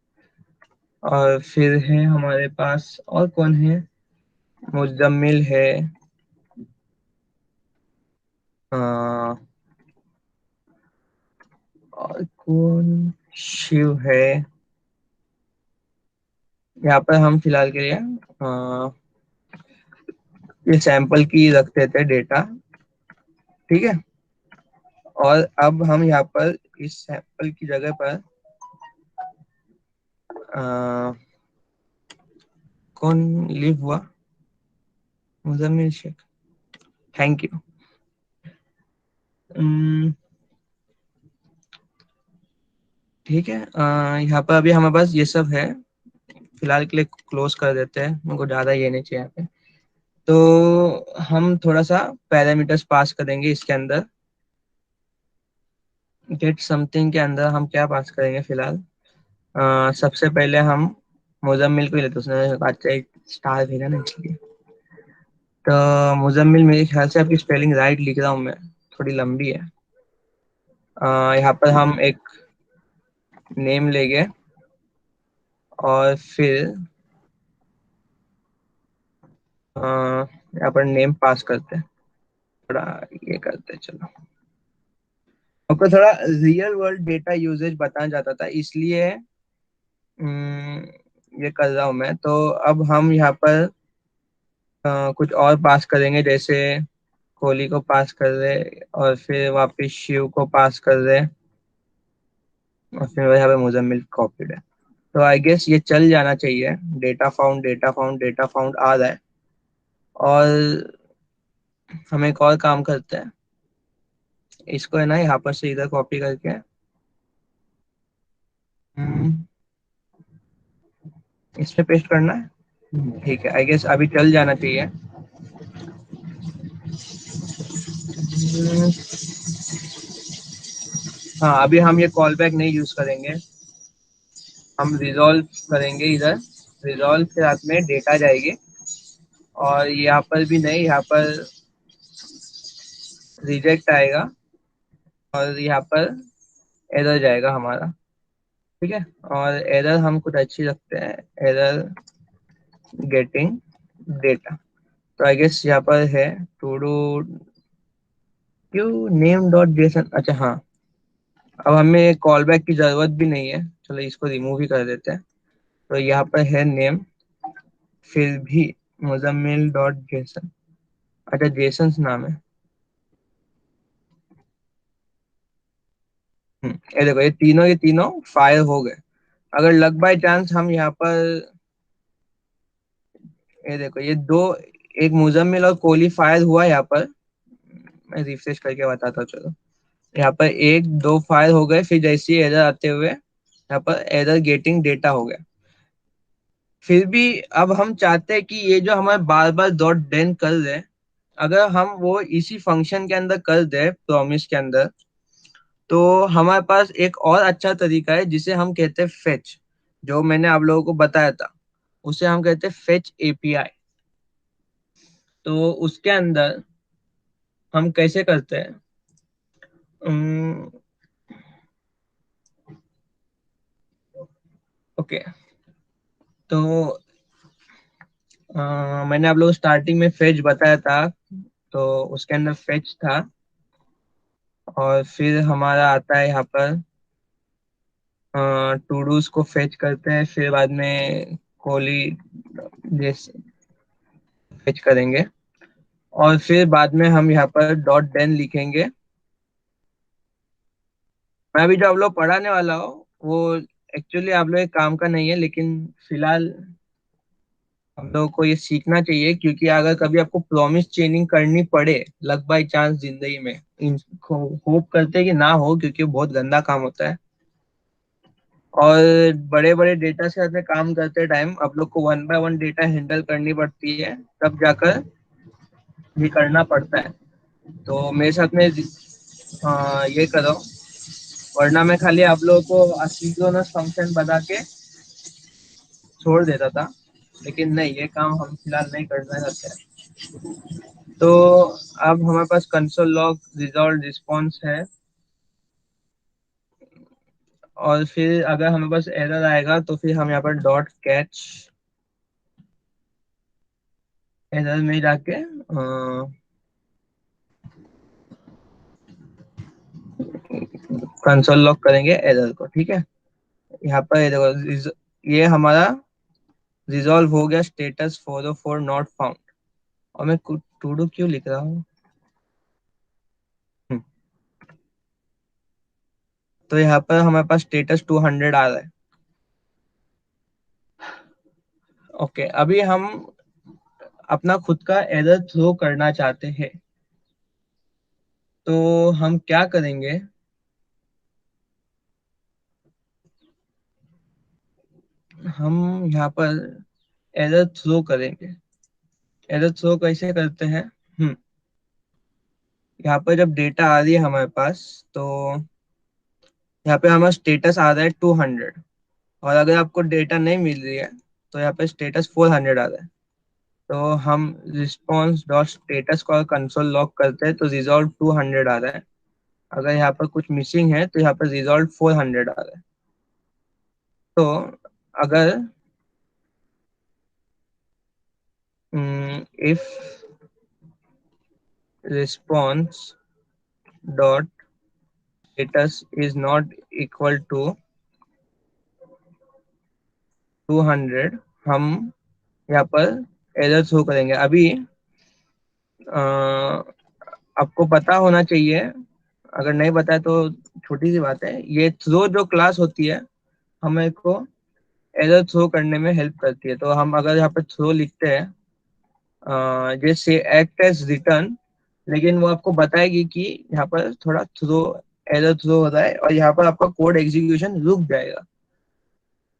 और फिर है हमारे पास और कौन है, मुजम्मिल है, और कौन शिव है यहाँ पर? हम फिलहाल के लिए ये सैंपल की रखते थे डेटा, ठीक है। और अब हम यहाँ पर इस सैंपल की जगह पर कौन लिव हुआ? Muzammil Shaikh, thank you. ठीक है, यहाँ पर अभी हमारे पास ये सब है, फिलहाल के लिए क्लोज कर देते हैं, मेरे को ज़्यादा ये नहीं चाहिए यहाँ पे। तो हम थोड़ा सा पैरामीटर्स पास करेंगे इसके अंदर। गेट समथिंग के अंदर हम क्या पास करेंगे फिलहाल? सबसे पहले हम मुजम्मिल को ही लेते, उसने अच्छा एक स्टार भेजा ना इसलिए। तो मुजम्मिल, मेरे ख्याल से आपकी स्पेलिंग राइट लिख रहा हूँ मैं, थोड़ी लंबी है। यहाँ पर हम एक नेम लेंगे और फिर यहाँ पर नेम पास करते हैं, थोड़ा ये करते हैं। चलो, आपको थोड़ा रियल वर्ल्ड डेटा यूजेज बताना चाहता था, इसलिए ये कर रहा हूँ मैं। तो अब हम यहाँ पर कुछ और पास करेंगे, जैसे कोहली को पास कर रहे और फिर वापस शिव को पास कर रहे और फिर यहाँ पे मुजम्मिल कॉपीड है। तो आई गेस ये चल जाना चाहिए। Data found, data found, data found आ रहा है। और हम एक और काम करते हैं, इसको है ना यहाँ पर से इधर कॉपी करके इसमें पेस्ट करना है। ठीक है, आई गेस अभी चल जाना चाहिए। हाँ, अभी हम ये कॉल बैक नहीं यूज करेंगे, हम रिजॉल्व करेंगे। इधर रिजॉल्व के साथ में डेटा जाएगी और यहाँ पर भी नहीं, यहाँ पर रिजेक्ट आएगा और यहाँ पर एरर जाएगा हमारा, ठीक है। और एरर हम कुछ अच्छी रखते हैं, एरर गेटिंग डेटा। तो आई गेस यहाँ पर है टू डू क्यों नेम डॉट जेसन। अच्छा हाँ, अब हमें कॉल बैक की जरूरत भी नहीं है, चलो इसको रिमूव ही कर देते हैं। तो यहाँ पर है नेम, फिर भी मुजम्मिल डॉट जेसन। अच्छा, जेसन नाम है। ये देखो, ये तीनों फायर हो गए। अगर लक बाय चांस हम यहाँ पर, ये देखो ये दो, एक मुजम्मिल और कोहली फायर हुआ यहाँ पर। मैं रिफ्रेश करके बताता हूँ, चलो। यहाँ पर एक दो फायर हो गए, फिर जैसे ही एरर आते हुए यहाँ पर एरर गेटिंग डेटा हो गया। फिर भी अब हम चाहते हैं कि ये जो हमारे बार बार डॉट डेन कर रहे हैं, अगर हम वो इसी फंक्शन के अंदर कर दे, प्रॉमिस के अंदर, तो हमारे पास एक और अच्छा तरीका है जिसे हम कहते हैं फेच। जो मैंने आप लोगों को बताया था उसे हम कहते हैं फेच एपीआई। तो उसके अंदर हम कैसे करते हैं, ओके। तो मैंने आप लोगों को स्टार्टिंग में फेच बताया था, तो उसके अंदर फेच था और फिर हमारा आता है यहाँ पर टू डूज को फेच करते हैं, फिर बाद में कोहली जैसे फेच करेंगे और फिर बाद में हम यहाँ पर डॉट देन लिखेंगे। मैं अभी जो आप लोग पढ़ाने वाला हो वो एक्चुअली आप लोग एक काम का नहीं है, लेकिन फिलहाल हम लोगों को ये सीखना चाहिए, क्योंकि अगर कभी आपको प्रॉमिस चेनिंग करनी पड़े लक बाई चांस जिंदगी में, होप करते हैं कि ना हो, क्योंकि बहुत गंदा काम होता है। और बड़े बड़े डेटा के साथ में काम करते टाइम आप लोग को one by one data handle करनी पड़ती है, तब जाकर ये करना पड़ता है। तो मेरे साथ में ये करो, वरना मैं खाली आप लोगों को असिंक्रोनस फंक्शन बता के छोड़ देता था, लेकिन नहीं, ये काम हम फिलहाल नहीं करना चाहते हैं। तो अब हमारे पास कंसोल लॉग रिजॉल्व रिस्पॉन्स है और फिर अगर हमारे पास एरर आएगा तो फिर हम यहाँ पर डॉट कैच एरर में जाके कंसोल लॉग करेंगे एरर को, ठीक है। यहाँ पर ये देखो, ये हमारा रिजॉल्व हो गया, स्टेटस 404 नॉट फाउंड। और मैं टू डू क्यों लिख रहा हूँ? तो यहाँ पर हमारे पास स्टेटस 200 आ रहा है। ओके, अभी हम अपना खुद का एरर थ्रो करना चाहते हैं, तो हम क्या करेंगे? हम यहाँ पर एरर थ्रो करेंगे। एरर थ्रो कैसे करते हैं? यहाँ पर जब डेटा आ रही है हमारे पास, तो यहाँ पे हमारा स्टेटस आ रहा है 200, और अगर आपको डेटा नहीं मिल रही है तो यहाँ पे स्टेटस 400 आ रहा है। तो हम रिस्पॉन्स डॉट स्टेटस को कंसोल लॉग करते हैं तो रिजॉल्व 200 आ रहा है। अगर यहाँ पर कुछ मिसिंग है तो यहाँ पर रिजॉल्व 400 आ रहा है। तो अगर if response dot status is not equal to 200, हम यहाँ पर एरर शो करेंगे। अभी अ, आपको पता होना चाहिए, अगर नहीं पता है तो छोटी सी बात है, ये थ्रो जो क्लास होती है हमें को एरर थ्रो करने में हेल्प करती है। तो हम अगर यहाँ पे थ्रो लिखते हैं, जैसे एक्ट एज रिटर्न, लेकिन वो आपको बताएगी कि यहाँ पर थोड़ा थ्रो एरर थ्रो हो रहा है और यहाँ पर आपका कोड एग्जीक्यूशन रुक जाएगा।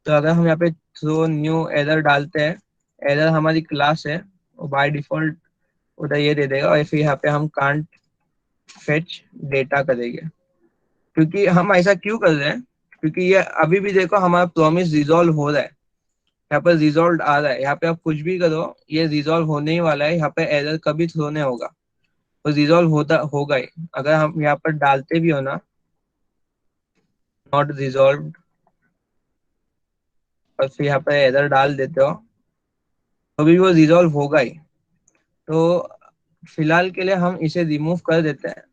तो अगर हम यहाँ पे थ्रो न्यू एरर डालते हैं, एरर हमारी क्लास है, वो बाय डिफॉल्ट उधर ये दे देगा, और फिर यहाँ पे हम कांट फेच डेटा करेंगे। क्योंकि हम ऐसा क्यों कर रहे हैं? क्योंकि ये अभी भी देखो हमारा प्रॉमिस रिजॉल्व हो रहा है, यहाँ पर रिजॉल्व आ रहा है। यहाँ पे आप कुछ भी करो, ये रिजॉल्व होने ही वाला है, यहाँ पे एरर कभी थ्रो नहीं होगा, तो रिजॉल्व होगा ही। अगर हम यहाँ पर डालते भी हो ना नॉट रिजॉल्व, और फिर यहाँ पर एरर डाल देते हो, तो भी वो रिजॉल्व होगा ही। तो फिलहाल के लिए हम इसे रिमूव कर देते हैं,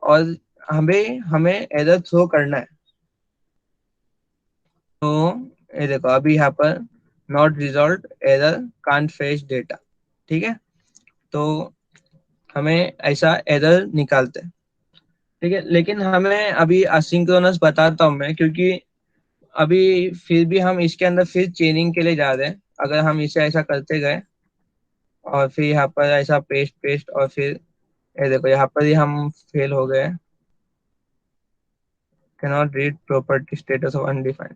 और हमें हमें एरर थ्रो करना है। तो ये देखो, अभी यहाँ पर not resolve error can't fetch data, ठीक है। तो हमें ऐसा एरर निकालते हैं, ठीक है। लेकिन हमें अभी असिंक्रोनस बताता हूँ मैं, क्योंकि अभी फिर भी हम इसके अंदर फिर चेनिंग के लिए जा रहे हैं। अगर हम इसे ऐसा करते गए और फिर यहाँ पर ऐसा पेस्ट पेस्ट, और फिर ये देखो यहाँ पर ही हम फेल हो गए, can not read property status of undefined,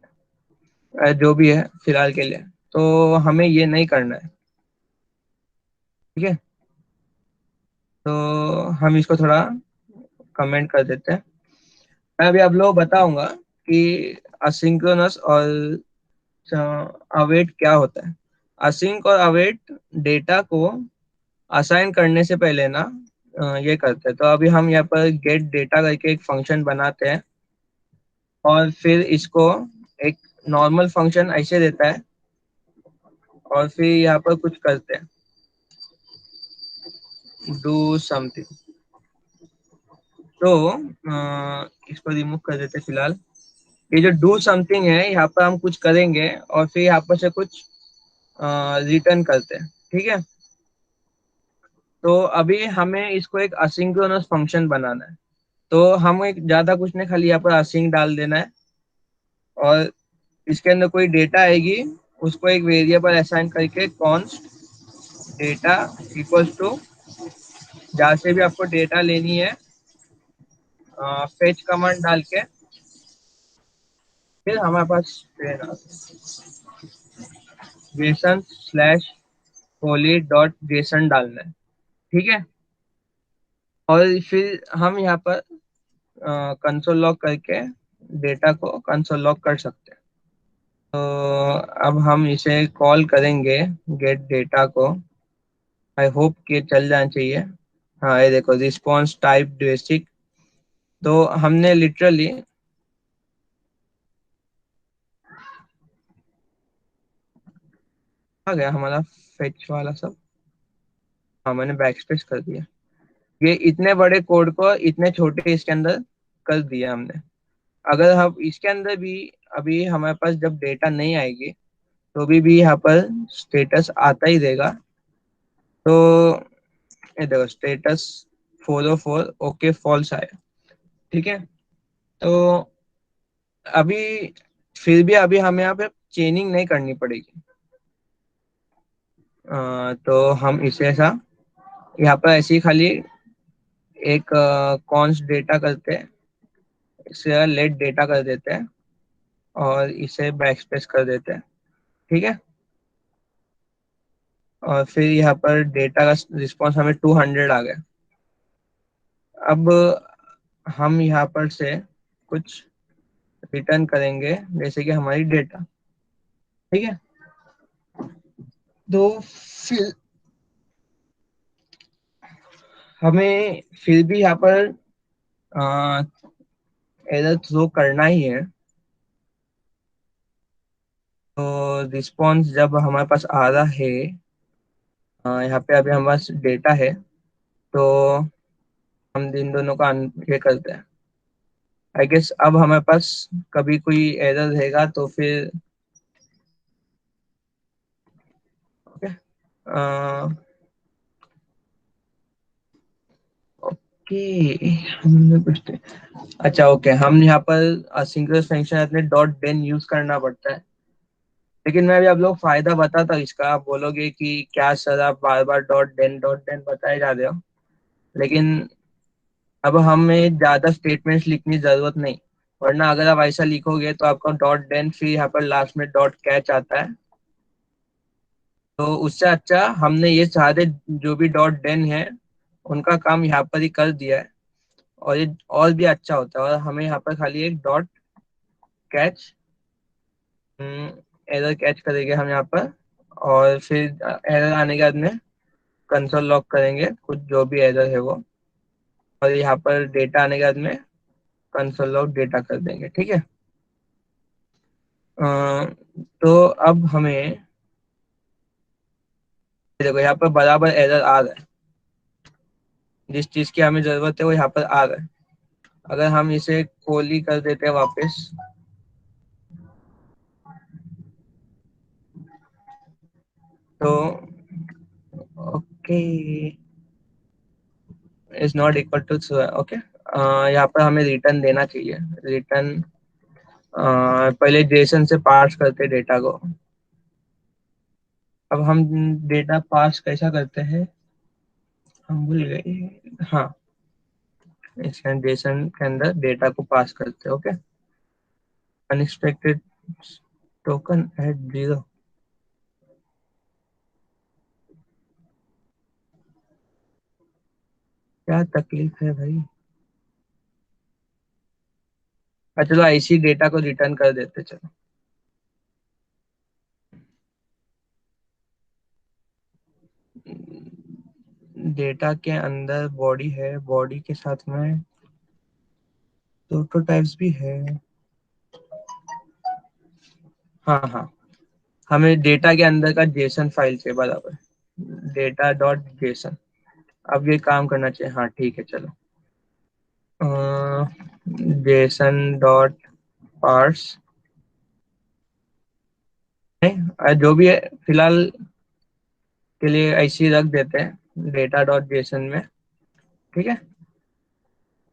जो भी है फिलहाल के लिए। तो हमें ये नहीं करना है, ठीक है। तो हम इसको थोड़ा कमेंट कर देते हैं। मैं अभी आप लोग बताऊंगा कि असिंक्रोनस और अवेट क्या होता है। असिंक और अवेट डेटा को असाइन करने से पहले ना ये करते हैं। तो अभी हम यहाँ पर गेट डेटा करके एक फंक्शन बनाते हैं, और फिर इसको एक नॉर्मल फंक्शन ऐसे देता है, और फिर यहाँ पर कुछ करते हैं, डू समथिंग। तो इसको रिमूव कर देते हैं फिलहाल। ये जो डू समथिंग है, यहाँ पर हम कुछ करेंगे और फिर यहाँ पर से कुछ रिटर्न करते हैं, ठीक है। तो अभी हमें इसको एक असिंक्रोनस फंक्शन बनाना है। तो हम एक ज्यादा कुछ नहीं, खाली यहाँ पर असिंक डाल देना है, और इसके अंदर कोई डेटा आएगी, उसको एक वेरिएबल असाइन करके कॉन्स्ट डेटा इक्वल्स टू, जहाँ से भी आपको डेटा लेनी है फेच कमांड डाल के, फिर हमारे पास JSON slash Holi dot JSON डालना है, ठीक है। और फिर हम यहाँ पर कंसोल लॉग करके डेटा को कंसोल लॉग कर सकते हैं। तो अब हम इसे कॉल करेंगे गेट डेटा को। आई होप कि चल जाना चाहिए। हाँ, ये देखो रिस्पॉन्स टाइप बेसिक। तो हमने लिटरली आ गया हमारा फेच वाला सब। हाँ, मैंने बैकस्पेस कर दिया। ये इतने बड़े कोड को इतने छोटे इसके अंदर कर दिया हमने। अगर हम इसके अंदर भी अभी हमारे पास जब डेटा नहीं आएगी तो भी यहाँ पर स्टेटस आता ही रहेगा। तो ये देखो स्टेटस 404 ओके फॉल्स आया, ठीक है। तो अभी फिर भी अभी हमें यहाँ पे चेनिंग नहीं करनी पड़ेगी। तो हम इसे ऐसा यहाँ पर ऐसे ही खाली एक कॉन्स्ट डेटा करते हैं, इसे लेट डेटा कर देते हैं और इसे बैकस्पेस कर देते हैं, ठीक है। और फिर यहाँ पर डेटा का रिस्पॉन्स हमें 200 आ गया। अब हम यहाँ पर से कुछ रिटर्न करेंगे जैसे कि हमारी डेटा, ठीक है। तो फिर हमें फिर भी यहाँ पर एरर थ्रो करना ही है। तो रिस्पॉन्स जब हमारे पास आ रहा है, यहाँ पे अभी हमारे पास डेटा है, तो हम इन दोनों का ये करते हैं। आई गेस अब हमारे पास कभी कोई एरर रहेगा तो फिर ओके ओके हमने कुछ अच्छा ओके हम यहाँ पर सिंगल फंक्शन अपने डॉट देन यूज करना पड़ता है। लेकिन मैं अभी आप लोग फायदा बताता हूँ इसका। आप बोलोगे कि क्या सर आप बार बार डॉट देन बताए जा रहे हो, लेकिन अब हमें ज्यादा स्टेटमेंट्स लिखने की जरूरत नहीं। वरना अगर आप ऐसा लिखोगे तो आपका डॉट देन फिर यहाँ पर लास्ट में डॉट कैच आता है। तो उससे अच्छा हमने ये सारे जो भी डॉट देन है उनका काम यहाँ पर ही कर दिया है, और ये और भी अच्छा होता है। और हमें यहाँ पर खाली एक डॉट कैच एरर कैच करेंगे हम यहाँ पर, और फिर एरर आने के बाद में कंसोल लॉग करेंगे कुछ जो भी एरर है वो, और यहाँ पर डेटा आने के बाद में कंसोल लॉग डेटा कर देंगे, ठीक है। तो अब हमें देखो यहाँ पर बराबर एरर आ रहा है, जिस चीज की हमें जरूरत है वो यहाँ पर आ रहा है। अगर हम इसे कोली कर देते हैं वापस, तो okay is not equal to okay. यहाँ पर हमें रिटर्न देना चाहिए। रिटर्न पहले जेसन से पार्स करते डेटा को। अब हम डेटा पास कैसा करते हैं हम भूल गए। हाँ, इसके जेसन के अंदर डेटा को पास करते हैं, ओके। Unexpected token eight 0। क्या तकलीफ है भाई। अच्छा चलो ऐसी डेटा को रिटर्न कर देते चलो। डेटा के अंदर बॉडी है, बॉडी के साथ में प्रोटोटाइप्स भी है। हाँ हाँ, हमें डेटा के अंदर का जेसन फाइल चाहिए, बराबर डेटा डॉट जेसन। अब ये काम करना चाहिए। हाँ ठीक है चलो, जेसन डॉट पार्स जो भी है फिलहाल के लिए ऐसे ही रख देते हैं डेटा डॉट जेसन में, ठीक है।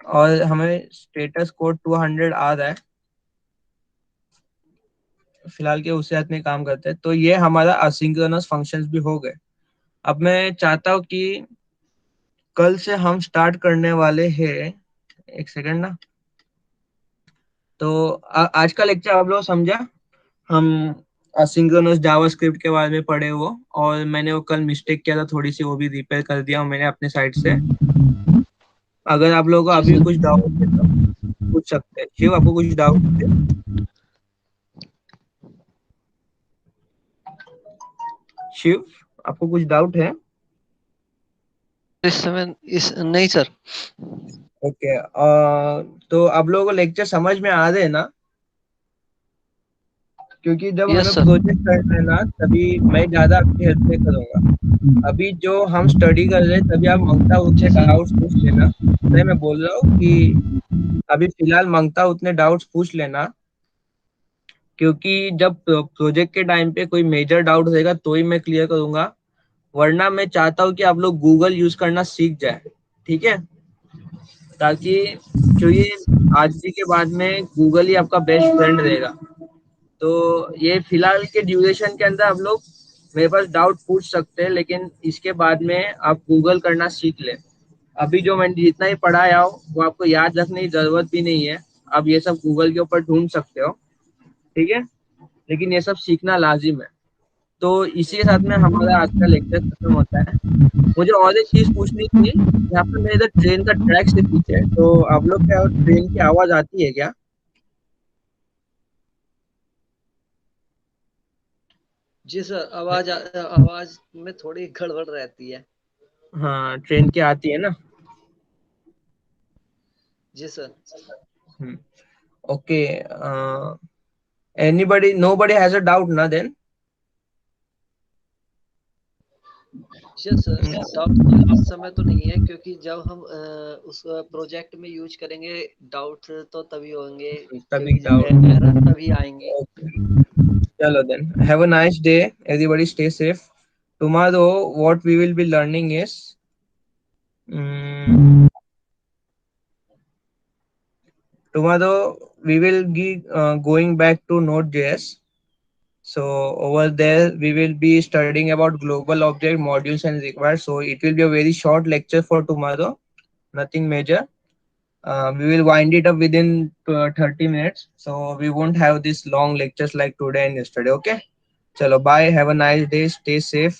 और हमें स्टेटस कोड 200 आ रहा है फिलहाल के, उससे अपने काम करते हैं। तो ये हमारा असिंक्रोनस फंक्शंस भी हो गए। अब मैं चाहता हूँ कि कल से हम स्टार्ट करने वाले हैं, एक सेकंड ना। तो आज का लेक्चर आप लोग समझा। हम असिंक्रोनस जावास्क्रिप्ट के बारे में पढ़े वो, और मैंने वो कल मिस्टेक किया था थोड़ी सी, वो भी रिपेयर कर दिया हूँ मैंने अपने साइड से। अगर आप लोगों को जी अभी भी सर। कुछ डाउट है तो पूछ सकते हैं। शिव आपको कुछ डाउट है? शिव आपको कुछ डाउट है? इस समय इस नहीं सर। ओके तो आप लोगों को लेक्चर समझ में आ रहे हैं ना? क्योंकि जब यस हमें सर। प्रोजेक्ट करना है ना तभी मैं ज्यादा आपकी हेल्प नहीं करूंगा। अभी जो हम स्टडी कर रहे हैं तभी आप ममता जी उससे सर। डाउट्स पूछ लेना। मैं बोल रहा हूँ कि अभी फिलहाल मांगता उतने डाउट्स पूछ लेना, क्योंकि जब प्रोजेक्ट के टाइम पे कोई मेजर डाउट रहेगा तो ही मैं क्लियर करूंगा, वरना मैं चाहता हूँ कि आप लोग गूगल यूज करना सीख जाए, ठीक है? ताकि क्योंकि आज के बाद में गूगल ही आपका बेस्ट फ्रेंड रहेगा। तो ये फिलहाल के ड्यूरेशन के अंदर आप लोग मेरे पास डाउट पूछ सकते हैं, लेकिन इसके बाद में आप गूगल करना सीख लें। अभी जो मैंने जितना ही पढ़ाया हो वो आपको याद रखने की जरूरत भी नहीं है, आप ये सब गूगल के ऊपर ढूंढ सकते हो, ठीक है? लेकिन ये सब सीखना लाजिम है। तो इसी के साथ में हमारा आज का लेक्चर खत्म होता है। मुझे और एक चीज पूछनी थी, यहाँ पे मेरे इधर ट्रेन का ट्रैक से पीछे, तो आप लोग क्या ट्रेन की आवाज आती है क्या? जी सर, आवाज में थोड़ी गड़बड़ रहती है। हाँ, ट्रेन की आती है ना? जी sir. Okay, anybody, nobody has a doubt ना then? जी सर, डाउट इस समय तो नहीं है, क्योंकि जब हम उस प्रोजेक्ट में यूज करेंगे डाउट तो तभी होंगे, तभी क्योंकि doubt। एरर तभी आएंगे। चलो then, have a nice day, everybody stay safe. Tomorrow what we will be learning is tomorrow we will be going back to Node.js. So over there we will be studying about global object modules and requires. So it will be a very short lecture for tomorrow, nothing major. We will wind it up within 30 minutes. So we won't have these long lectures like today and yesterday. Okay. Chalo, bye. Have a nice day. Stay safe.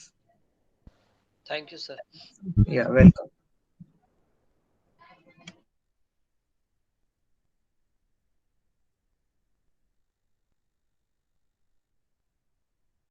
Thank you sir. Yeah, welcome.